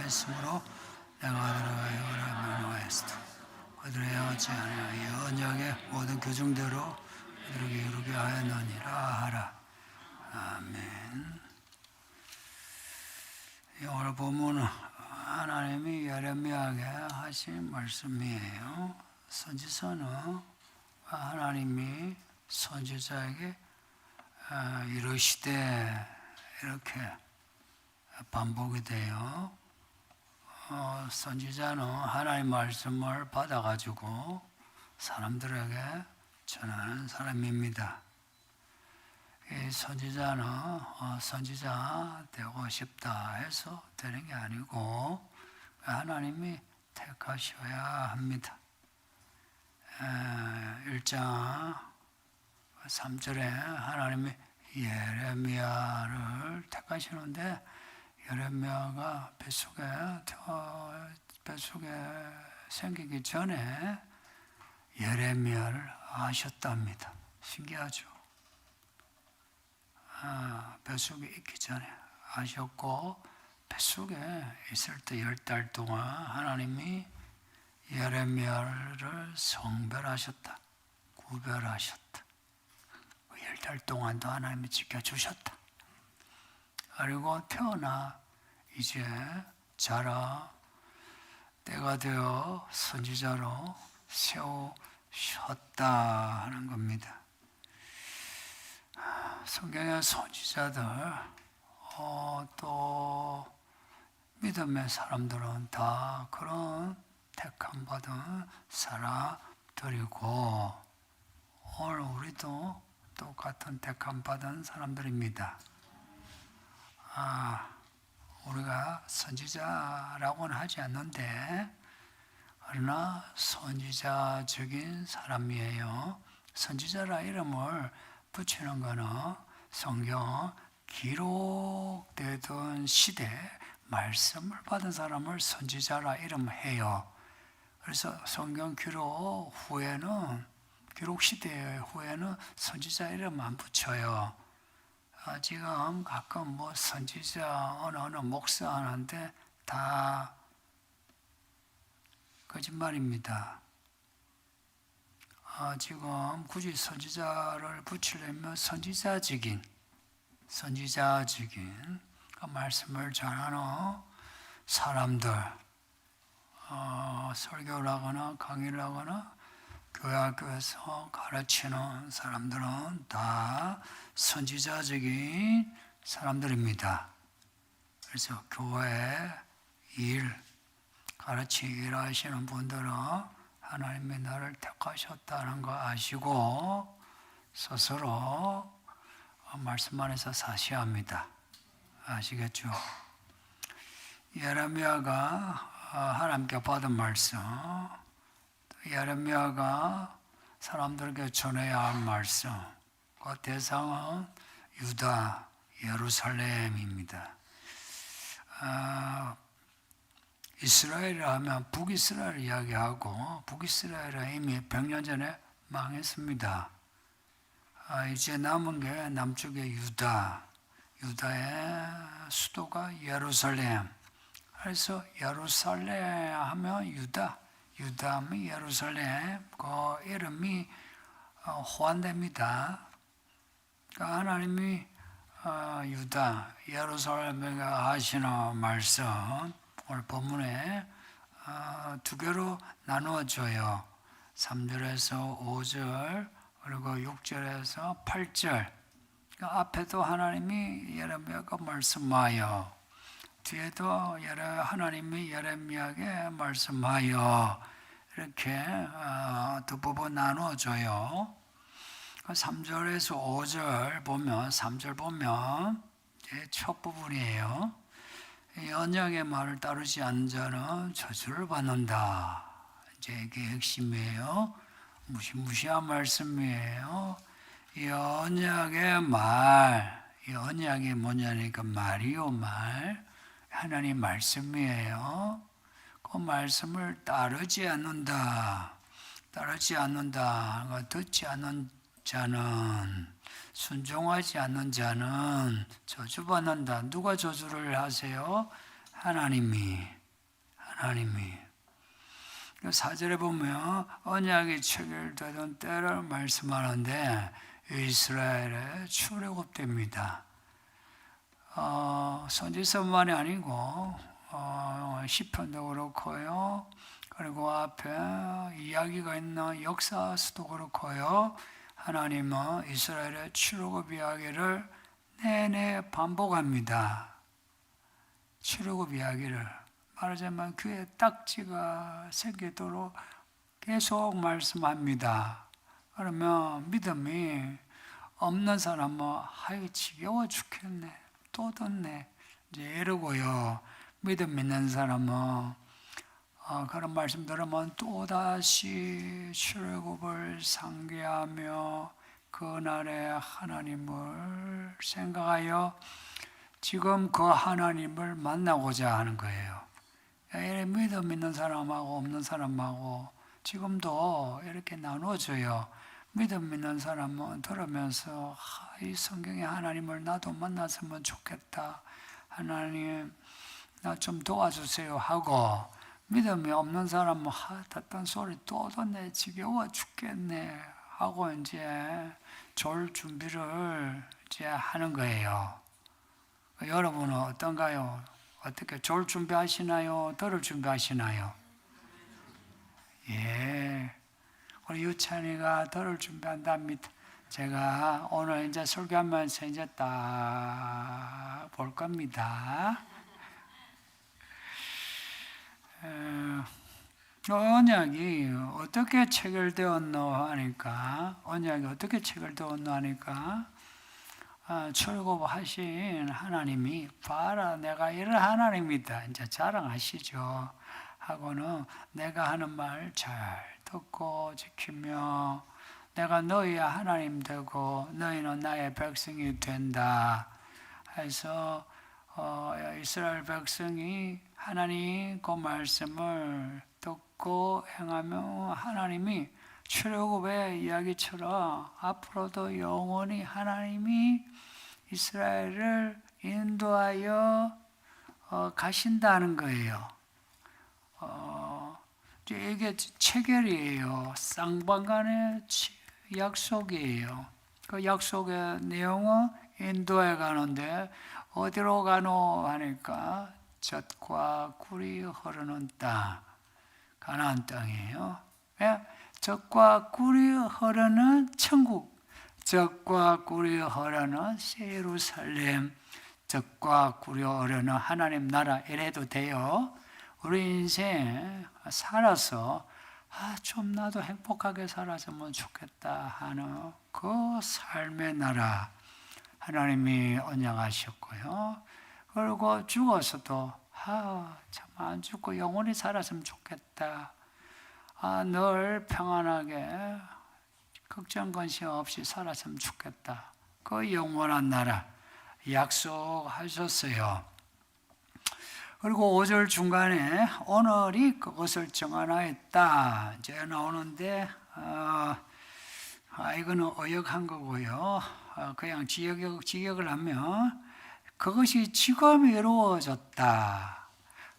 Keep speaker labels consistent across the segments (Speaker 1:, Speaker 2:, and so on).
Speaker 1: 했으므로 내가 그들에게 명령하였으되 그들의 행하지 아니하여 언약의 모든 규정대로 그들에게 이루게 하였느니라 하라. 아멘. 오늘 본문은 하나님이 예레미야에게 하신 말씀이에요. 선지서는 하나님이 선지자에게 이르시되 이렇게 반복이 돼요. 선지자는 하나님 말씀을 받아가지고 사람들에게 전하는 사람입니다. 이 선지자는 선지자 되고 싶다 해서 되는 게 아니고 하나님이 택하셔야 합니다. 1장 3절에 하나님이 예레미야를 택하시는데 예레미야가 뱃속에 생기기 전에 예레미야를 아셨답니다. 신기하죠? 뱃속에 있기 전에 아셨고 뱃속에 있을 때 10달 동안 하나님이 예레미야를 성별하셨다. 구별하셨다. 10달 동안도 하나님이 지켜주셨다. 그리고 태어나 이제 자라 때가 되어 선지자로 세우셨다 하는 겁니다. 성경의 선지자들 또 믿음의 사람들은 다 그런 택함 받은 사람들이고 오늘 우리도 똑같은 택함 받은 사람들입니다. 우리가 선지자라고는 하지 않는데 그러나 선지자적인 사람이에요. 선지자라 이름을 붙이는 것은 성경 기록되던 시대 말씀을 받은 사람을 선지자라 이름해요. 그래서 성경 기록 후에는 기록 시대 후에는 선지자 이름 안 붙여요. 지금 가끔 선지자 어느 목사 하는데 다 거짓말입니다. 지금 굳이 선지자를 붙이려면 선지자적인 그 말씀을 전하는 사람들, 설교를 하거나 강의를 하거나 교회학교에서 가르치는 사람들은 다 선지자적인 사람들입니다. 그래서 교회 일, 가르치기 일하시는 분들은 하나님이 나를 택하셨다는 거 아시고 스스로 말씀 안에서 사셔야 합니다. 아시겠죠? 예레미야가 하나님께 받은 말씀, 예레미야가 사람들에게 전해야 할 말씀, 그 대상은 유다, 예루살렘입니다. 이스라엘을 하면 북이스라엘을 이야기하고 북이스라엘은 이미 100년 전에 망했습니다. 이제 남은 게 남쪽의 유다의 수도가 예루살렘. 그래서 예루살렘 하면 유다 하면 예루살렘, 그 이름이 호환됩니다. 그러니까 하나님이 유다, 예루살렘에 하시는 말씀 오늘 본문에 두 개로 나누어져요. 3절에서 5절 그리고 6절에서 8절. 그러니까 앞에도 하나님이 예레미야가 말씀하여 뒤에도 하나님이 예레미야에게 말씀하여 이렇게 두 부분 나누어져요. 3절에서 5절 보면 3절 보면 첫 부분이에요. 언약의 말을 따르지 않는 자는 저주를 받는다. 이제 이게 핵심이에요. 무시무시한 말씀이에요. 이 언약의 말, 이 언약이 뭐냐니까 말이요 말, 하나님 말씀이에요. 그 말씀을 따르지 않는다. 듣지 않는 자는, 순종하지 않는 자는 저주받는다. 누가 저주를 하세요? 하나님이 4절에 보면 언약이 체결되던 때를 말씀하는데 이스라엘의 출애굽됩니다. 선지서만이 아니고 시편도 그렇고요. 그리고 앞에 이야기가 있는 역사서도 그렇고요. 하나님은 이스라엘의 출애굽 이야기를 내내 반복합니다. 출애굽 이야기를 말하자면 귀에 딱지가 새기도록 계속 말씀합니다. 그러면 믿음이 없는 사람은 아이 지겨워 죽겠네, 또 듣네 이제 이러고요. 믿음 있는 사람은 그런 말씀 들으면 또다시 출애굽을 상기하며 그날의 하나님을 생각하여 지금 그 하나님을 만나고자 하는 거예요. 믿음 있는 사람하고 없는 사람하고 지금도 이렇게 나눠져요. 믿음 있는 사람은 들으면서 이 성경의 하나님을 나도 만났으면 좋겠다. 하나님 나 좀 도와주세요 하고, 믿음이 없는 사람은 듣던 소리 또 듣네, 지겨워 죽겠네 하고 이제 졸 준비를 이제 하는 거예요. 여러분은 어떤가요? 어떻게 졸 준비하시나요? 들을 준비하시나요? 예, 우리 유찬이가 들을 준비한답니다. 제가 오늘 이제 설교하면서 이제 딱 볼 겁니다. 언약이 어떻게 체결되었노 하니까, 출애굽하신 하나님이 봐라 내가 이런 하나님이다 이제 자랑하시죠. 하고는 내가 하는 말 잘 듣고 지키며 내가 너희의 하나님 되고 너희는 나의 백성이 된다 해서 이스라엘 백성이 하나님 그 말씀을 듣고 행하며 하나님이 출애굽의 이야기처럼 앞으로도 영원히 하나님이 이스라엘을 인도하여 가신다는 거예요. 이게 체결이에요. 쌍방간의 약속이에요. 그 약속의 내용은 인도해 가는데 어디로 가노 하니까 젖과 꿀이 흐르는 땅, 가나안 땅이에요. 젖과 꿀이 흐르는 천국, 젖과 꿀이 흐르는 예루살렘, 젖과 꿀이 흐르는 하나님 나라 이래도 돼요. 우리 인생 살아서 좀 나도 행복하게 살았으면 좋겠다 하는 그 삶의 나라 하나님이 언약하셨고요. 그리고 죽어서도 참 안 죽고 영원히 살았으면 좋겠다. 늘 평안하게 걱정 근심 없이 살았으면 좋겠다. 그 영원한 나라 약속하셨어요. 그리고 5절 중간에 오늘이 그것을 정하나이다 이제 나오는데 이거는 어역한 거고요. 그냥 직역을 하면 그것이 지금 이루어졌다.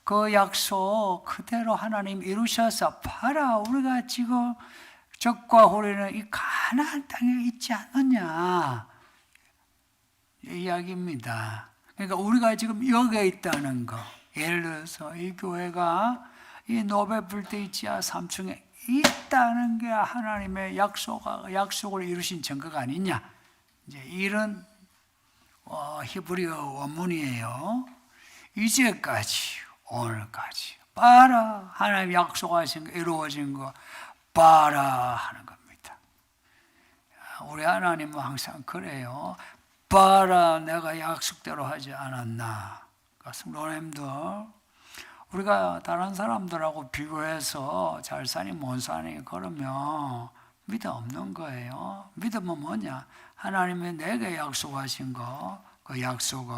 Speaker 1: 그 약속 그대로 하나님 이루셔서 봐라 우리가 지금 젖과 호리는 이 가나안 땅에 있지 않느냐 이 이야기입니다. 그러니까 우리가 지금 여기에 있다는 거, 예를 들어서 이 교회가 이 노베풀 지하 3층에 있다는 게 하나님의 약속을 이루신 증거가 아니냐 이제 이런 히브리어 원문이에요. 이제까지 오늘까지 봐라 하나님 약속하신 거 이루어진 거 봐라 하는 겁니다. 우리 하나님은 항상 그래요. 봐라 내가 약속대로 하지 않았나. 성도님들 우리가 다른 사람들하고 비교해서 잘 사니 못 사니 그러면 믿음 없는 거예요. 믿음은 뭐냐? 하나님이 내게 약속하신 거, 그 약속을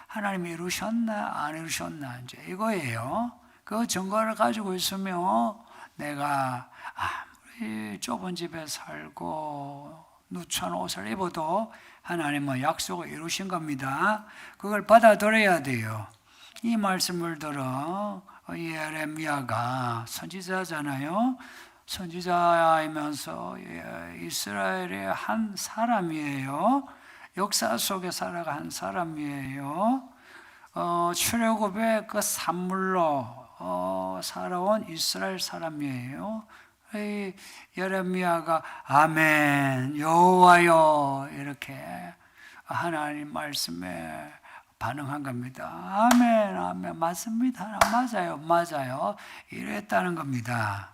Speaker 1: 하나님이 이루셨나 안 이루셨나 이제 이거예요. 그 증거를 가지고 있으면 내가 아무리 좁은 집에 살고 누추한 옷을 입어도 하나님은 약속을 이루신 겁니다. 그걸 받아들여야 돼요. 이 말씀을 들어 예레미야가 선지자잖아요. 선지자이면서 이스라엘의 한 사람이에요. 역사 속에 살아간 사람이에요. 출애굽의 그 산물로 살아온 이스라엘 사람이에요. 예레미야가 아멘 여호와여 이렇게 하나님 말씀에 반응한 겁니다. 아멘 아멘 맞습니다. 맞아요 이랬다는 겁니다.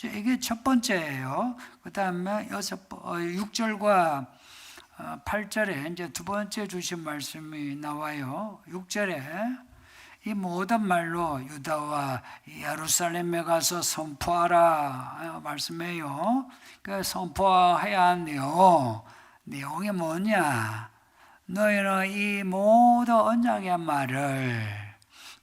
Speaker 1: 이게 첫 번째예요. 그 다음에 6절과 8절에 이제 두 번째 주신 말씀이 나와요. 6절에 이 모든 말로 유다와 예루살렘에 가서 선포하라 말씀해요. 그 선포해야 한 내용이 뭐냐? 너희는 이 모든 언약의 말을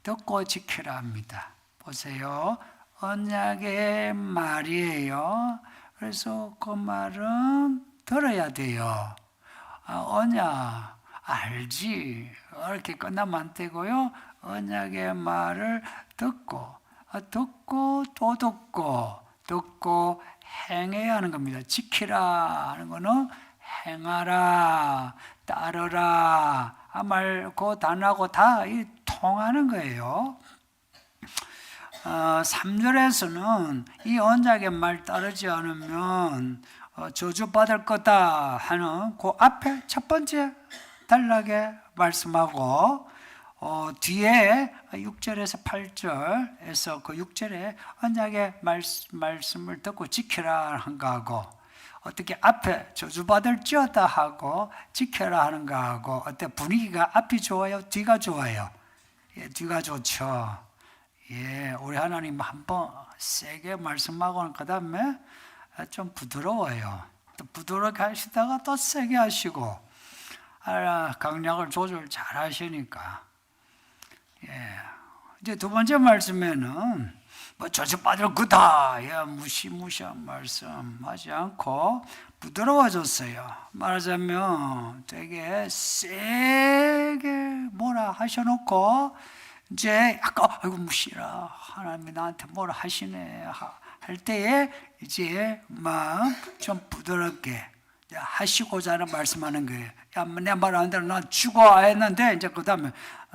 Speaker 1: 듣고 지키라 합니다. 보세요. 언약의 말이에요. 그래서 그 말은 들어야 돼요. 언약 알지 이렇게 끝나면 안 되고요. 언약의 말을 듣고 또 듣고 행해야 하는 겁니다. 지키라 하는 거는 행하라, 따르라 말 그 단어하고 다 통하는 거예요. 3절에서는 이 언약의 말 따르지 않으면 저주받을 거다 하는 그 앞에 첫 번째 단락에 말씀하고 뒤에 6절에서 8절에서 그 6절에 언약의 말씀을 듣고 지키라 하는 거하고 어떻게 앞에 저주받을지어다 하고 지켜라 하는 거하고 어때 분위기가 앞이 좋아요? 뒤가 좋아요? 예, 뒤가 좋죠. 예, 우리 하나님 한번 세게 말씀하고는 그 다음에 좀 부드러워요. 또 부드럽게 하시다가 또 세게 하시고 강약을 조절 잘 하시니까. 예, 이제 두 번째 말씀에는 뭐 저주받을 거다 무시무시한 말씀 하지 않고 부드러워졌어요. 말하자면 되게 세게 뭐라 하셔놓고 이제 약간 아이고 무시라 하나님이 나한테 뭐라 하시네 할 때에 이제 막 좀 부드럽게 하시고자 하는 말씀하는 거예요. 야, 내 말 안 들어 난 죽어 했는데 이제 그 다음에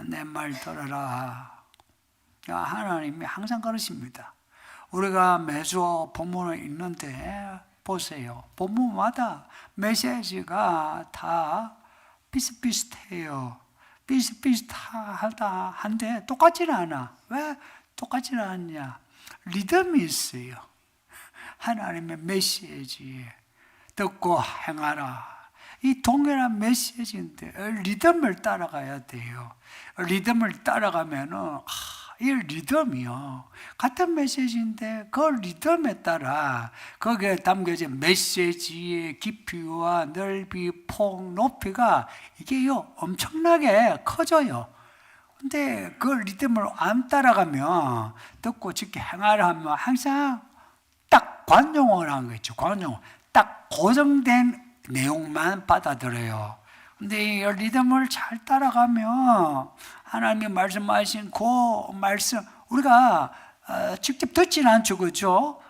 Speaker 1: 내 말 들어라. 하나님이 항상 그러십니다. 우리가 매주 본문을 읽는데 보세요. 본문마다 메시지가 다 비슷비슷해요. 비슷비슷하다 한데 똑같지는 않아. 왜 똑같지는 않냐? 리듬이 있어요. 하나님의 메시지에 듣고 행하라. 이 동일한 메시지인데 리듬을 따라가야 돼요. 리듬을 따라가면은 이 리듬이요. 같은 메시지인데 그 리듬에 따라 거기에 담겨진 메시지의 깊이와 넓이, 폭, 높이가 이게요 엄청나게 커져요. 근데 그 리듬을 안 따라가면 듣고 지키 행하라 하면 항상 딱 관용을 한 거 있죠. 관용. 딱 고정된 내용만 받아들여요. 근데 이 리듬을 잘 따라가면 하나님이 말씀하신 그 말씀 우리가 직접 듣지는 않죠, 그렇죠?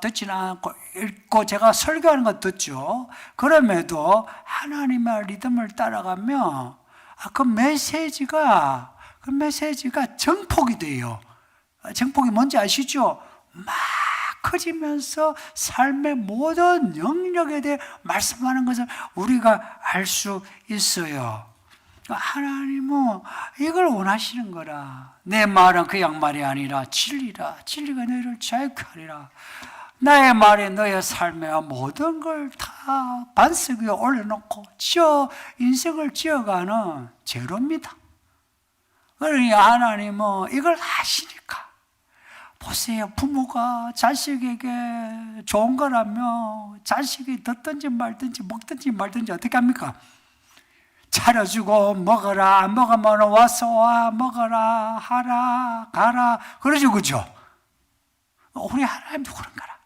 Speaker 1: 듣지는 않고 읽고 제가 설교하는 거 듣죠. 그럼에도 하나님의 리듬을 따라가면 그 메시지가 정폭이 돼요. 정폭이 뭔지 아시죠? 막 커지면서 삶의 모든 영역에 대해 말씀하는 것을 우리가 알 수 있어요. 하나님은 이걸 원하시는 거라. 내 말은 그냥 말이 아니라 진리라. 진리가 너희를 자유케 하리라. 나의 말이 너의 삶의 모든 걸 다 반석 위에 올려놓고 인생을 지어가는 제로입니다. 그러니 하나님은 이걸 아시니까. 보세요. 부모가 자식에게 좋은 거라면 자식이 듣든지 말든지 먹든지 말든지 어떻게 합니까? 차려주고 먹어라. 안 먹으면 와서 와 먹어라. 하라 가라. 그러죠, 그죠? 우리 하나님도 그런 거라.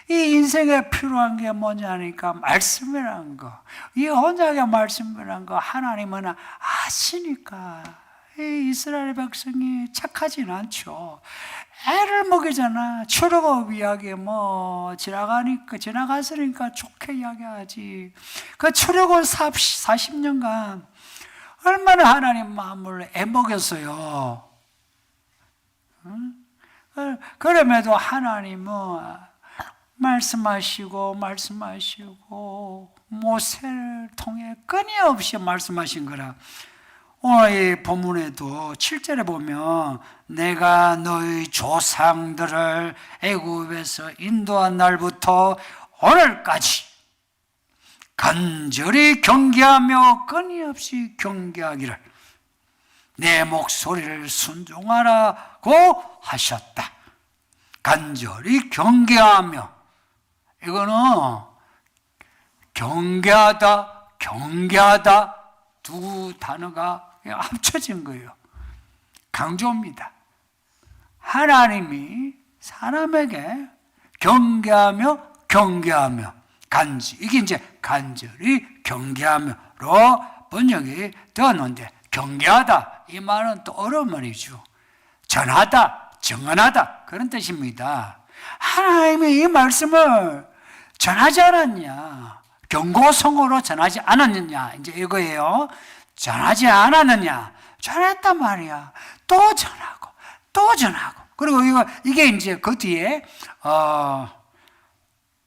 Speaker 1: 이 인생에 필요한 게 뭐냐니까 말씀이라는 거. 이 언약의 말씀이라는 거 하나님은 아시니까 이 이스라엘 백성이 착하진 않죠. 애를 먹이잖아. 출애굽 이야기 지나갔으니까 좋게 이야기하지. 그 출애굽 40년간 얼마나 하나님 마음을 애먹였어요. 그럼에도 하나님은 말씀하시고 모세를 통해 끊임없이 말씀하신 거라. 오늘 이 본문에도 7절에 보면 내가 너희 조상들을 애굽에서 인도한 날부터 오늘까지 간절히 경계하며 끊임없이 경계하기를 내 목소리를 순종하라고 하셨다. 간절히 경계하며, 이거는 경계하다 두 단어가 합쳐진 거예요. 강조입니다. 하나님이 사람에게 경계하며 이게 이제 간절히 경계하며로 번역이 되었는데, 경계하다 이 말은 또 어려운 말이죠. 전하다, 정언하다 그런 뜻입니다. 하나님이 이 말씀을 전하지 않았냐, 경고성으로 전하지 않았느냐, 이제 이거예요. 전하지 않았느냐, 전했단 말이야. 또 전하고 그리고 이게 이제 그 뒤에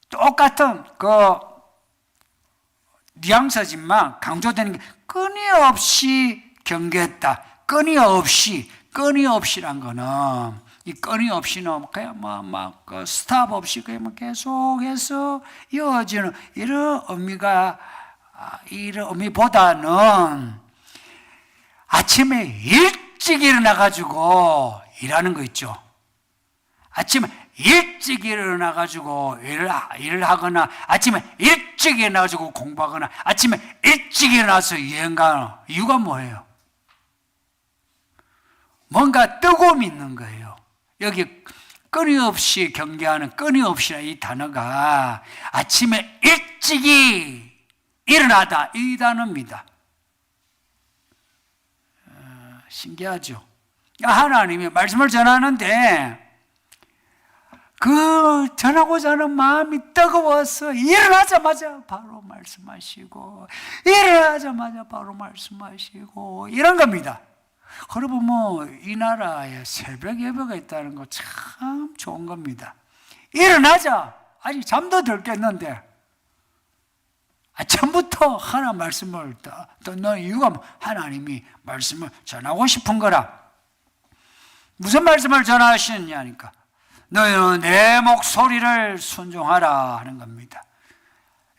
Speaker 1: 똑같은 그 뉘앙스지만 강조되는 게 끊임없이 경계했다. 끊임없이란 거는, 이 끊임없이는 그냥 그 스탑 없이 그냥 계속해서 이어지는 이런 의미보다는 아침에 일찍 일어나가지고 일하는 거 있죠. 아침에 일찍 일어나가지고 일을 하거나, 아침에 일찍 일어나가지고 공부하거나, 아침에 일찍 일어나서 여행 가는 이유가 뭐예요? 뭔가 뜨거움이 있는 거예요. 여기 끊임없이 경계하는 끊임없이라는 이 단어가 아침에 일찍이 일어나다 이 단어입니다. 신기하죠? 하나님이 말씀을 전하는데 그 전하고자 하는 마음이 뜨거워서 일어나자마자 바로 말씀하시고 이런 겁니다. 여러분 이 나라에 새벽 예배가 있다는 거 참 좋은 겁니다. 일어나자. 아직 잠도 덜 깼는데 아침부터 하나 말씀을 듣는 이유가 하나님이 말씀을 전하고 싶은 거라. 무슨 말씀을 전하시느냐니까 너희는 내 목소리를 순종하라 하는 겁니다.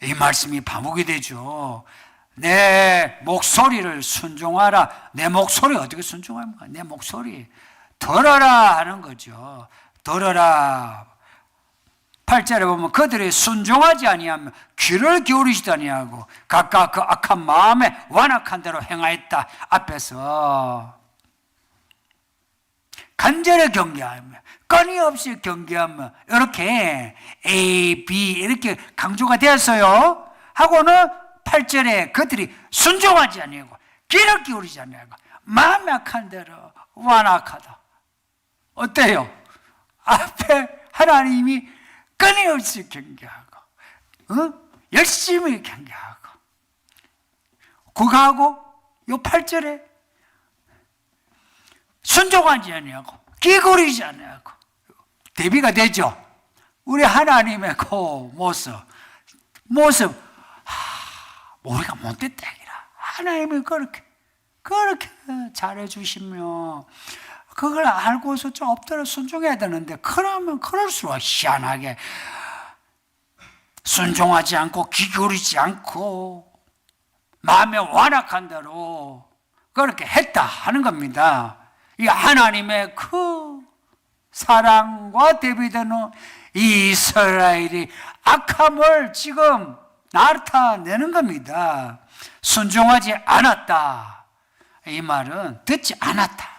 Speaker 1: 이 말씀이 반복이 되죠. 내 목소리를 순종하라. 내 목소리 어떻게 순종합니까? 내 목소리 들어라 하는 거죠. 들어라. 8절에 보면 그들이 순종하지 아니하며 귀를 기울이지도 아니하고 각각 그 악한 마음에 완악한 대로 행하였다. 앞에서 간절히 경계하며 끊임없이 경계하며 이렇게 A, B 이렇게 강조가 되었어요. 하고는 8절에 그들이 순종하지 아니하고 귀를 기울이지 아니하고 마음이 악한 대로 완악하다. 어때요? 앞에 하나님이 끊임없이 경계하고 열심히 경계하고 그거하고 요 8절에 순종하지 아니하고 귀 기울이지 아니하고 대비가 되죠. 우리 하나님의 그 모습 우리가 못됐다 얘기라. 하나님이 그렇게 잘해주시면 그걸 알고서 좀 엎드려 순종해야 되는데, 그러면 그럴수록 희한하게 순종하지 않고 귀 기울이지 않고 마음에 완악한 대로 그렇게 했다 하는 겁니다. 이 하나님의 그 사랑과 대비되는 이스라엘이 악함을 지금 나타내는 겁니다. 순종하지 않았다. 이 말은 듣지 않았다.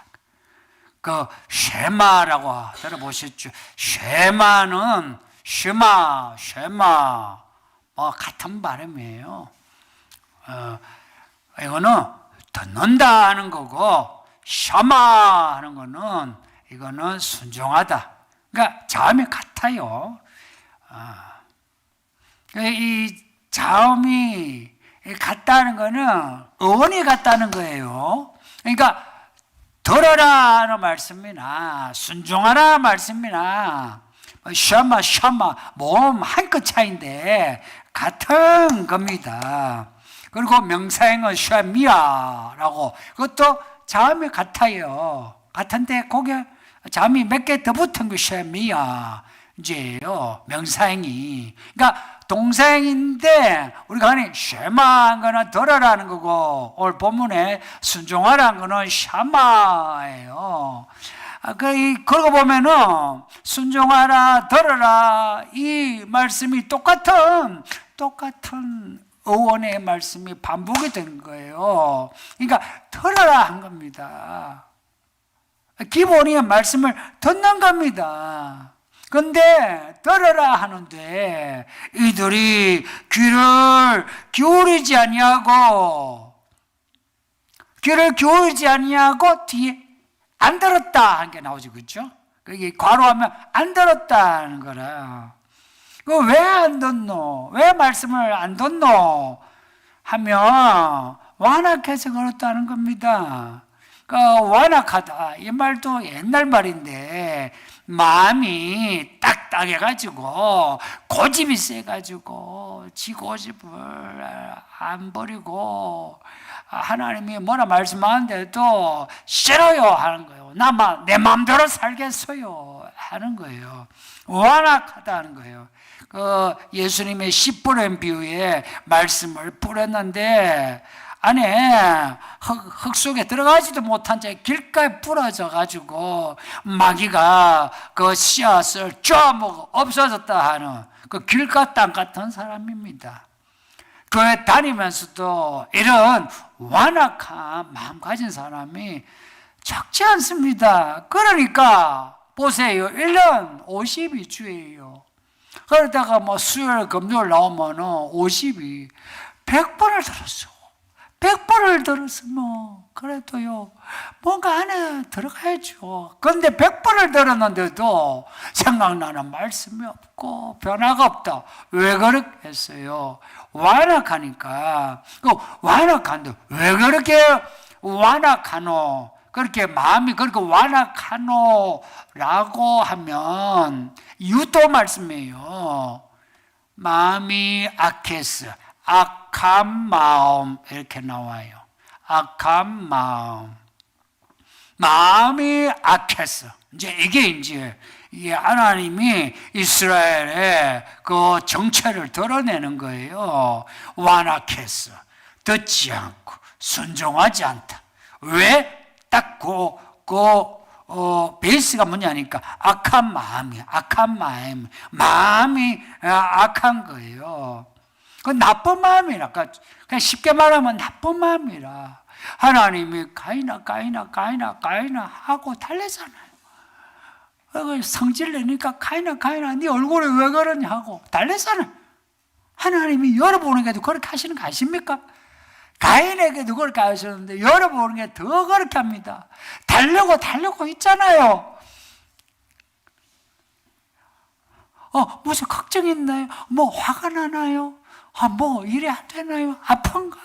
Speaker 1: 그 쉐마라고 들어보셨죠? 쉐마는 쉐마 같은 발음이에요. 이거는 듣는다 하는 거고, 샤마 하는 거는 이거는 순종하다. 그러니까 자음이 같아요. 이 자음이 같다는 거는 어원이 같다는 거예요. 그러니까 들어라는 말씀이나 순종하라 말씀이나 샤마 모음 한 끗 차이인데 같은 겁니다. 그리고 명사형은 샤미야라고 그것도 자음이 같아요. 같은데 거기에 자음이 몇 개 더 붙은 게 샤미야 이제요. 명사형이. 그러니까 동사형인데 우리가 하는 쉐마한 거는 들어라는 거고 오늘 본문에 순종하라는 거는 샤마예요. 그러고 보면은 순종하라 들어라 이 말씀이 똑같은 어원의 말씀이 반복이 된 거예요. 그러니까 들어라 한 겁니다. 기본이 말씀을 듣는 겁니다. 근데 들으라 하는데 이들이 귀를 기울이지 아니하고 뒤에 안 들었다 한 게 나오죠. 그렇죠? 그게 괄호하면 안 들었다는 거라. 왜 안 듣노? 왜 말씀을 안 듣노? 하면 완악해서 그렇다는 겁니다. 완악하다 이 말도 옛날 말인데 마음이 딱딱해가지고 고집이 세가지고 지 고집을 안 버리고 하나님이 뭐라 말씀하는데도 싫어요 하는 거예요. 내 마음대로 살겠어요 하는 거예요. 완악하다는 거예요. 예수님의 씨 뿌린 비유에 말씀을 뿌렸는데 안에 흙 속에 들어가지도 못한 채 길가에 부러져 가지고 마귀가 그 씨앗을 쪼아먹어 없어졌다 하는 그 길가 땅 같은 사람입니다. 교회 다니면서도 이런 완악한 마음 가진 사람이 적지 않습니다. 그러니까 보세요. 1년 52주예요. 그러다가 수요일 금요일 나오면 52 100번을 들었어. 100번을 들었으면 그래도요 뭔가 안에 들어가야죠. 그런데 100번을 들었는데도 생각나는 말씀이 없고 변화가 없다. 왜 그렇게 했어요? 완악하니까. 완악한데 왜 그렇게 완악하노? 그렇게 마음이 그렇게 완악하노라고 하면 이유도 말씀이에요. 마음이 악해서 악한 마음 이렇게 나와요. 악한 마음이 악해서 이게 하나님이 이스라엘의 그 정체를 드러내는 거예요. 완악해서 듣지 않고 순종하지 않다. 왜? 딱 베이스가 뭐냐니까 마음이 악한 거예요. 그 나쁜 마음이라. 그냥 쉽게 말하면 나쁜 마음이라. 하나님이 가인아 하고 달래잖아요. 성질 내니까 가인아 네 얼굴에 왜 그러냐 하고 달래잖아요. 하나님이 여러분에게도 그렇게 하시는 거 아십니까? 가인에게도 그렇게 하셨는데 여러분에게 더 그렇게 합니다. 달려고 있잖아요. 무슨 걱정이 있나요? 화가 나나요? 일이 안 되나요? 아픈가요?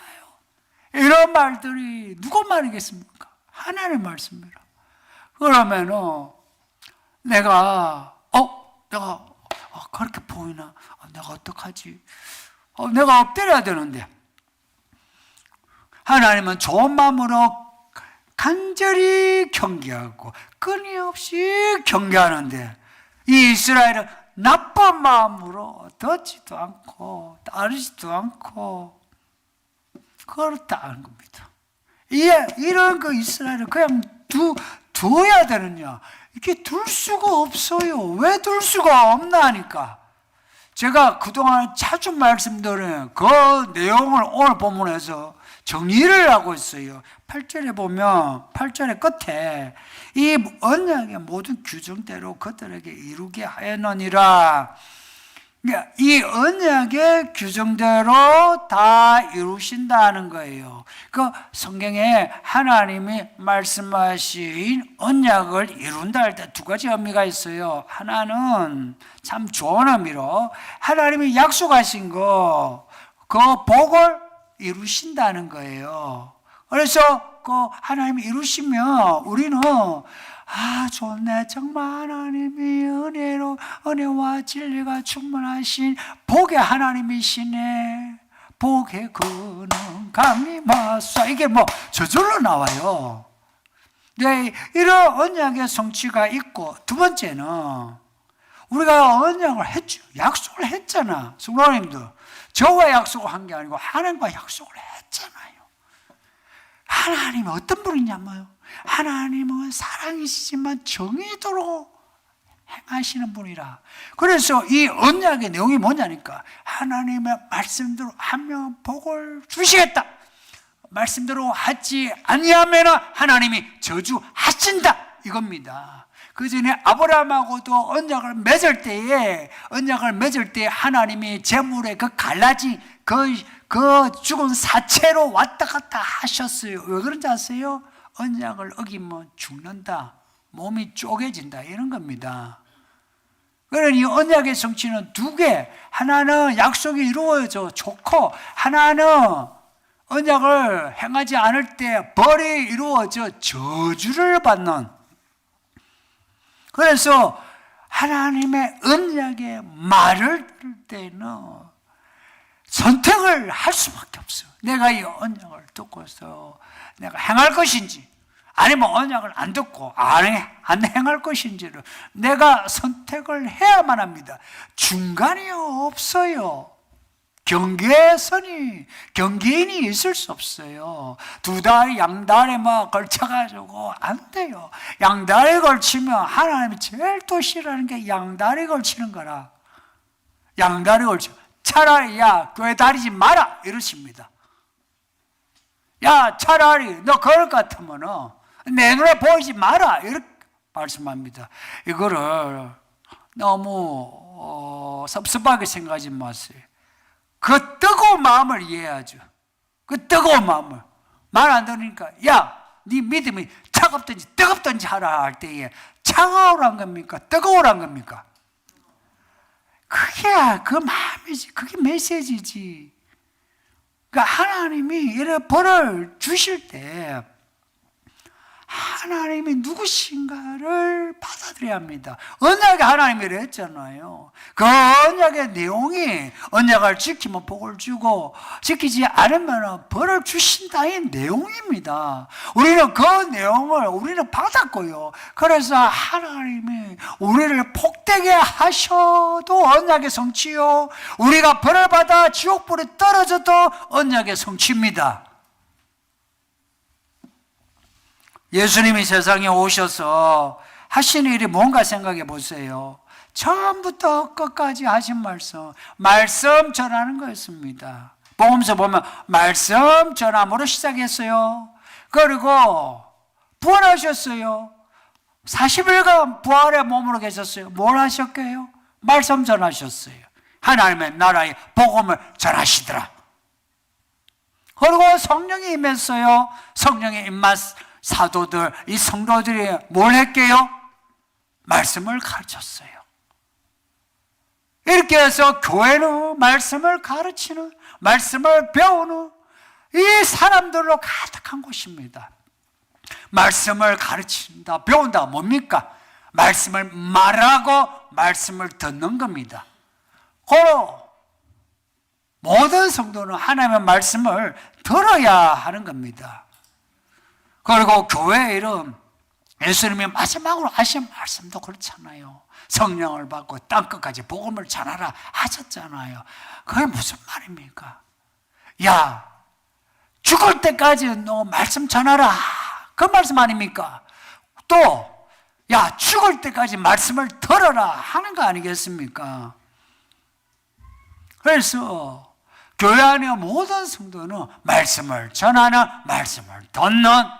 Speaker 1: 이런 말들이 누구 말이겠습니까? 하나님의 말씀이라. 그러면은 내가 그렇게 보이나? 내가 어떡하지? 내가 엎드려야 되는데 하나님은 좋은 마음으로 간절히 경계하고 끊임없이 경계하는데 이 이스라엘은 나쁜 마음으로 듣지도 않고 따르지도 않고 그렇다는 겁니다. 이런 이스라엘을 그냥 두어야 되느냐? 이렇게 둘 수가 없어요. 왜 둘 수가 없나 하니까 제가 그동안 자주 말씀드린 그 내용을 오늘 본문에서 정리를 하고 있어요. 8절에 보면 8절의 끝에 이 언약의 모든 규정대로 그들에게 이루게 하였느니라. 이 언약의 규정대로 다 이루신다는 거예요. 그 성경에 하나님이 말씀하신 언약을 이룬다 할 때 두 가지 의미가 있어요. 하나는 참 좋은 의미로 하나님이 약속하신 그 복을 이루신다는 거예요. 그래서 그 하나님이 이루시면 우리는 좋네. 정말 하나님이 은혜와 진리가 충만하신 복의 하나님이시네. 복의 그는 감히 마사. 이게 저절로 나와요. 네, 이런 언약의 성취가 있고, 두 번째는 우리가 언약을 했죠. 약속을 했잖아. 성도님들. 저와 약속을 한 게 아니고 하나님과 약속을 했잖아요. 하나님이 어떤 분이냐면요, 하나님은 사랑이시지만 정의도로 행하시는 분이라. 그래서 이 언약의 내용이 뭐냐니까, 하나님의 말씀대로 하면 복을 주시겠다, 말씀대로 하지 아니하면 하나님이 저주하신다, 이겁니다. 그 전에 아브라함하고도 언약을 맺을 때에 하나님이 재물의 그 갈라진 그 죽은 사체로 왔다 갔다 하셨어요. 왜 그런지 아세요? 언약을 어기면 죽는다, 몸이 쪼개진다, 이런 겁니다. 그러니 언약의 성취는 두 개, 하나는 약속이 이루어져 좋고, 하나는 언약을 행하지 않을 때 벌이 이루어져 저주를 받는. 그래서 하나님의 언약의 말을 들을 때는 선택을 할 수밖에 없어요. 내가 이 언약을 듣고서 내가 행할 것인지, 아니면 언약을 안 듣고 안 행할 것인지를 내가 선택을 해야만 합니다. 중간이 없어요. 경계인이 있을 수 없어요. 두 다리 양다리에 걸쳐가지고 안 돼요. 양다리 걸치면 하나님이 제일 또 싫어하는 게 양다리 걸치는 거라. 양다리 걸쳐. 차라리 교회 다니지 마라, 이러십니다. 차라리 너 그럴 것 같으면 내 눈에 보이지 마라, 이렇게 말씀합니다. 이거를 너무 섭섭하게 생각하지 마세요. 그 뜨거운 마음을 이해하죠. 그 뜨거운 마음을. 말 안 들으니까 네 믿음이 차갑든지 뜨겁든지 하라 할 때에 차가우란 겁니까? 뜨거우란 겁니까? 그게 그 마음이지. 그게 메시지지. 그러니까 하나님이 이런 벌을 주실 때 하나님이 누구신가를 받아들여야 합니다. 언약의 하나님이라 했잖아요. 그 언약의 내용이, 언약을 지키면 복을 주고 지키지 않으면 벌을 주신다는 내용입니다. 우리는 그 내용을 우리는 받았고요. 그래서 하나님이 우리를 복되게 하셔도 언약의 성취요, 우리가 벌을 받아 지옥불에 떨어져도 언약의 성취입니다. 예수님이 세상에 오셔서 하신 일이 뭔가 생각해 보세요. 처음부터 끝까지 하신 말씀 전하는 거였습니다. 복음서 보면 말씀 전함으로 시작했어요. 그리고 부활하셨어요. 40일간 부활의 몸으로 계셨어요. 뭘 하셨게요? 말씀 전하셨어요. 하나님의 나라의 복음을 전하시더라. 그리고 성령이 임했어요. 성령이 임한 사도들, 이 성도들이 뭘 했게요? 말씀을 가르쳤어요. 이렇게 해서 교회는 말씀을 가르치는, 말씀을 배우는 이 사람들로 가득한 곳입니다. 말씀을 가르친다, 배운다, 뭡니까? 말씀을 말하고 말씀을 듣는 겁니다. 고로 모든 성도는 하나님의 말씀을 들어야 하는 겁니다. 그리고 교회의 일은 예수님이 마지막으로 하신 말씀도 그렇잖아요. 성령을 받고 땅끝까지 복음을 전하라 하셨잖아요. 그게 무슨 말입니까? 죽을 때까지 너 말씀 전하라, 그 말씀 아닙니까? 또 죽을 때까지 말씀을 들어라 하는 거 아니겠습니까? 그래서 교회 안의 모든 성도는 말씀을 전하는, 말씀을 듣는,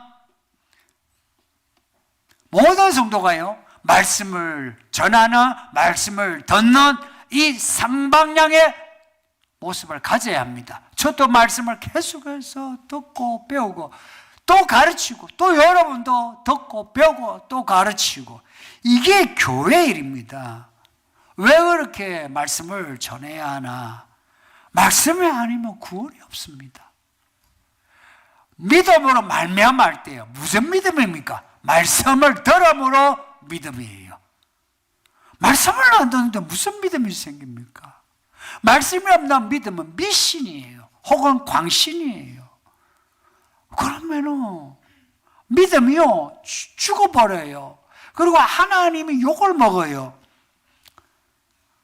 Speaker 1: 모든 성도가요, 말씀을 전하는, 말씀을 듣는 이 쌍방향의 모습을 가져야 합니다. 저도 말씀을 계속해서 듣고 배우고 또 가르치고 또 여러분도 듣고 배우고 또 가르치고, 이게 교회 일입니다. 왜 그렇게 말씀을 전해야 하나? 말씀이 아니면 구원이 없습니다. 믿음으로 말미암을 때요. 무슨 믿음입니까? 말씀을 들음으로 믿음이에요. 말씀을 안 듣는데 무슨 믿음이 생깁니까? 말씀이 없는 믿음은 미신이에요. 혹은 광신이에요. 그러면은 믿음이요 죽어버려요. 그리고 하나님이 욕을 먹어요.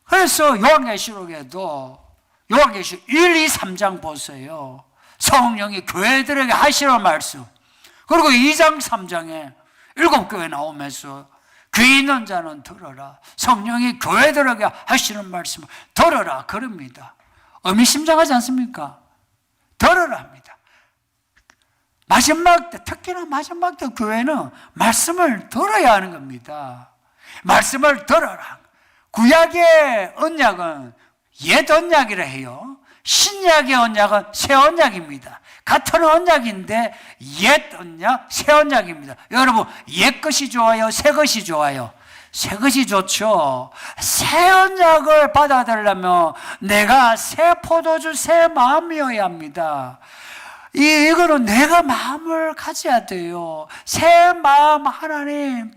Speaker 1: 그래서 요한계시록에도 요한계시록 1, 2, 3장 보세요. 성령이 교회들에게 하시는 말씀, 그리고 2장 3장에 7교회 나오면서 귀 있는 자는 들어라, 성령이 교회들에게 하시는 말씀을 들어라 그럽니다. 의미심장하지 않습니까? 들어라 합니다. 마지막 때, 특히나 마지막 때 교회는 말씀을 들어야 하는 겁니다. 말씀을 들어라. 구약의 언약은 옛 언약이라 해요. 신약의 언약은 새 언약입니다. 같은 언약인데 옛 언약, 새 언약입니다. 여러분, 옛 것이 좋아요? 새 것이 좋아요? 새 것이 좋죠. 새 언약을 받아들이려면 내가 새 포도주, 새 마음이어야 합니다. 이거는 내가 마음을 가져야 돼요. 새 마음, 하나님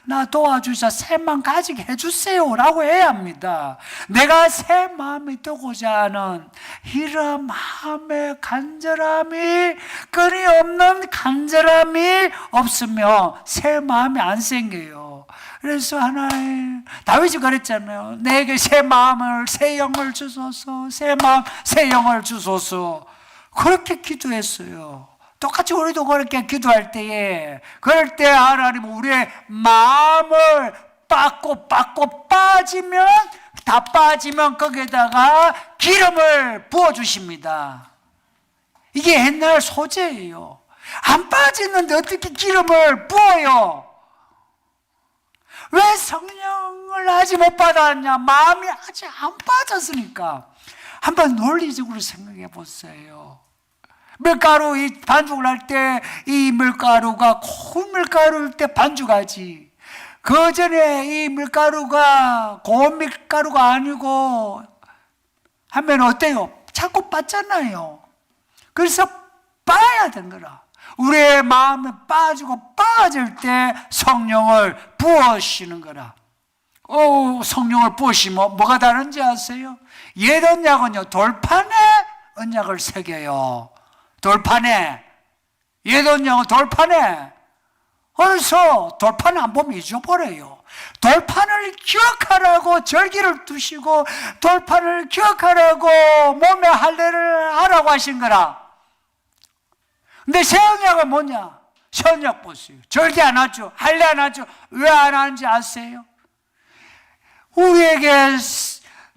Speaker 1: 나 도와주셔, 새 마음 가지게 해주세요 라고 해야 합니다. 내가 새 마음이 되고자 하는 이런 마음의 간절함이, 끊임없는 간절함이 없으면 새 마음이 안 생겨요. 그래서 하나님, 다윗이 그랬잖아요. 내게 새 마음을, 새 영을 주소서, 새 마음, 새 영을 주소서. 그렇게 기도했어요. 똑같이 우리도 그렇게 기도할 때에, 그럴 때 하나님 우리의 마음을 빠지면, 다 빠지면 거기에다가 기름을 부어주십니다. 이게 옛날 소재예요. 안 빠지는데 어떻게 기름을 부어요? 왜 성령을 아직 못 받았냐? 마음이 아직 안 빠졌으니까. 한번 논리적으로 생각해 보세요. 밀가루, 이 반죽을 할 때 이 밀가루가 고운 밀가루일 때 반죽하지, 그 전에 이 밀가루가 고운 밀가루가 아니고 하면 어때요? 자꾸 빠잖아요. 그래서 빠야 된 거라. 우리의 마음이 빠지고 빠질 때 성령을 부으시는 거라. 성령을 부으시면 뭐가 다른지 아세요? 옛 언약은요, 돌판에 언약을 새겨요. 돌판에. 옛 언약은 돌판에. 그래서 돌판을 안 보면 잊어버려요. 돌판을 기억하라고 절기를 두시고, 돌판을 기억하라고 몸에 할례를 하라고 하신 거라. 근데 새 언약은 뭐냐? 새 언약 보세요. 절기 안 하죠. 할례 안 하죠. 왜 안 하는지 아세요? 우리에게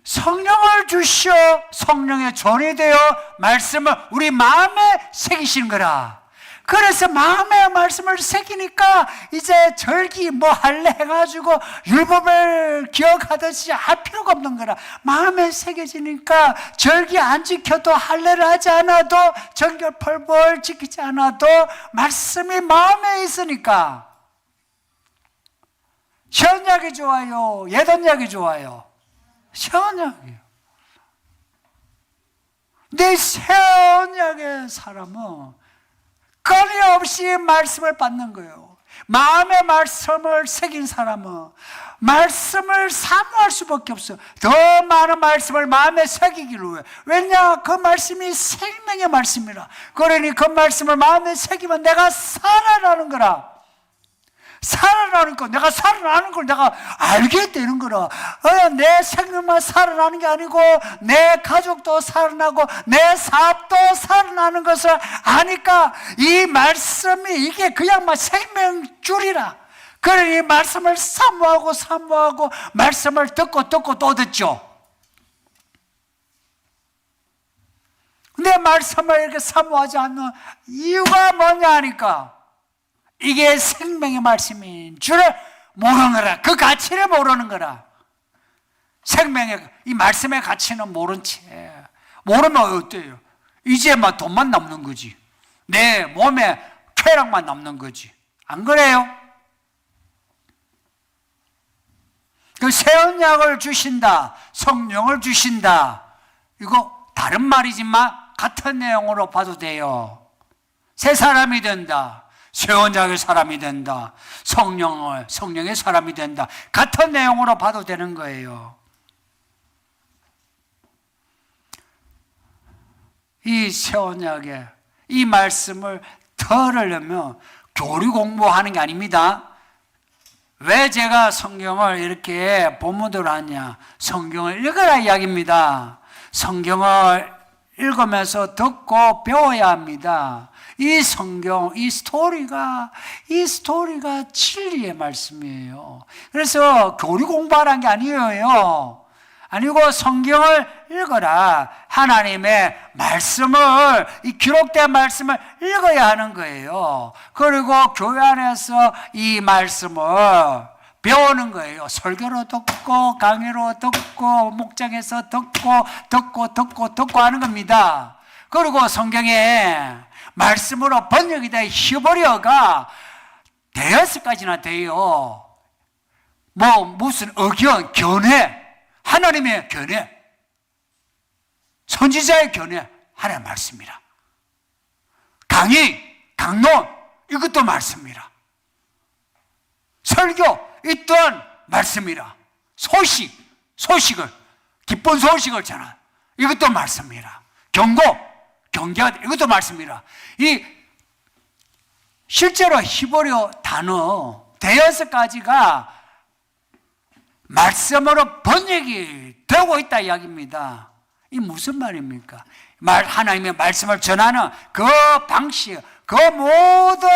Speaker 1: 성령을 주시어 성령의 전이 되어 말씀을 우리 마음에 새기신 거라. 그래서 마음에 말씀을 새기니까 이제 절기 할래 해가지고 율법을 기억하듯이 할 필요가 없는 거라. 마음에 새겨지니까 절기 안 지켜도, 할례를 하지 않아도, 정결펄벌 지키지 않아도 말씀이 마음에 있으니까. 새 언약이 좋아요? 옛 언약이 좋아요? 새 언약이에요. 근데 새 언약의 사람은 끊임없이 말씀을 받는 거예요. 마음의 말씀을 새긴 사람은 말씀을 사모할 수밖에 없어요. 더 많은 말씀을 마음에 새기기를 위해. 왜냐? 그 말씀이 생명의 말씀이라. 그러니 그 말씀을 마음에 새기면 내가 살아나는 거라. 살아나는 거, 내가 살아나는 걸 내가 알게 되는 거라. 내 생명만 살아나는 게 아니고 내 가족도 살아나고 내 사업도 살아나는 것을 아니까 이 말씀이 이게 그냥 생명줄이라. 그러니 말씀을 사모하고 말씀을 듣고 또 듣죠. 근데 말씀을 이렇게 사모하지 않는 이유가 뭐냐 하니까 이게 생명의 말씀인 줄을 모르는 거라. 그 가치를 모르는 거라. 생명의 이 말씀의 가치는 모른 채, 모르면 어때요? 이제 막 돈만 남는 거지. 내 몸에 쾌락만 남는 거지. 안 그래요? 그 새 언약을 주신다, 성령을 주신다, 이거 다른 말이지만 같은 내용으로 봐도 돼요. 새 사람이 된다, 새 언약의 사람이 된다, 성령의 사람이 된다, 같은 내용으로 봐도 되는 거예요. 이 새 언약의 이 말씀을 들으려면 교리 공부하는 게 아닙니다. 왜 제가 성경을 이렇게 본문으로 하냐? 성경을 읽으라 이야기입니다. 성경을 읽으면서 듣고 배워야 합니다. 이 성경, 이 스토리가 진리의 말씀이에요. 그래서 교리 공부하라는 게 아니에요. 아니고 성경을 읽어라. 하나님의 말씀을, 이 기록된 말씀을 읽어야 하는 거예요. 그리고 교회 안에서 이 말씀을 배우는 거예요. 설교로 듣고, 강의로 듣고, 목장에서 듣고 하는 겁니다. 그리고 성경에 말씀으로 번역이 된 히브리어가 5가지나 돼요. 무슨 의견, 견해, 하나님의 견해, 선지자의 견해, 하나님의 말씀이라. 강의, 강론, 이것도 말씀이라. 설교, 이 또한 말씀이라. 소식을, 기쁜 소식을 전한, 이것도 말씀이라. 경계하다, 이것도 말씀이라. 실제로 히브리어 단어 5가지가 말씀으로 번역이 되고 있다 이야기입니다. 이 무슨 말입니까? 하나님의 말씀을 전하는 그 방식, 그 모든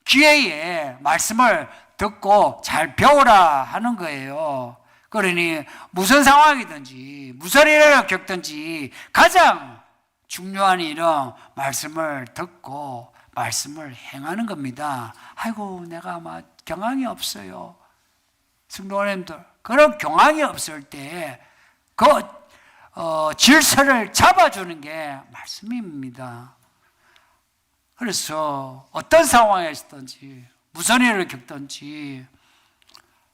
Speaker 1: 기회에 말씀을 듣고 잘 배우라 하는 거예요. 그러니 무슨 상황이든지 무슨 일을 겪든지 가장 중요한 일은 말씀을 듣고 말씀을 행하는 겁니다. 아이고 내가 막 경황이 없어요. 성도님들, 그런 경황이 없을 때 그 질서를 잡아주는 게 말씀입니다. 그래서 어떤 상황에 있든지 무슨 일을 겪든지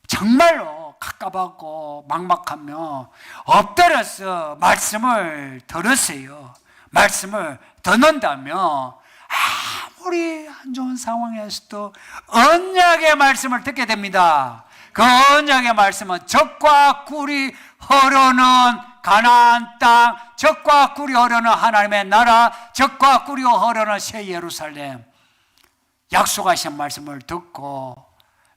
Speaker 1: 정말로 갑갑하고 막막하면 엎드려서 말씀을 들으세요. 말씀을 듣는다면 아무리 안 좋은 상황에서도 언약의 말씀을 듣게 됩니다. 그 언약의 말씀은 젖과 꿀이 흐르는 가나안 땅, 젖과 꿀이 흐르는 하나님의 나라, 젖과 꿀이 흐르는 새 예루살렘, 약속하신 말씀을 듣고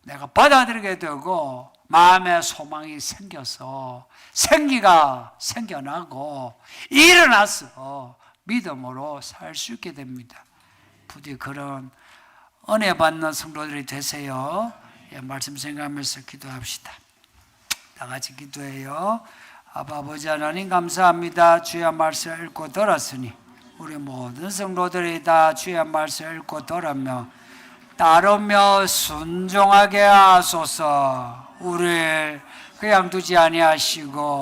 Speaker 1: 내가 받아들이게 되고 마음에 소망이 생겨서 생기가 생겨나고 일어나서 믿음으로 살 수 있게 됩니다. 부디 그런 은혜 받는 성도들이 되세요. 말씀 생각하면서 기도합시다. 다 같이 기도해요. 아버지 하나님 감사합니다. 주의 말씀 읽고 들었으니 우리 모든 성도들이 다 주의 말씀 읽고 들으며 따르며 순종하게 하소서. 우리를 그냥 두지 아니하시고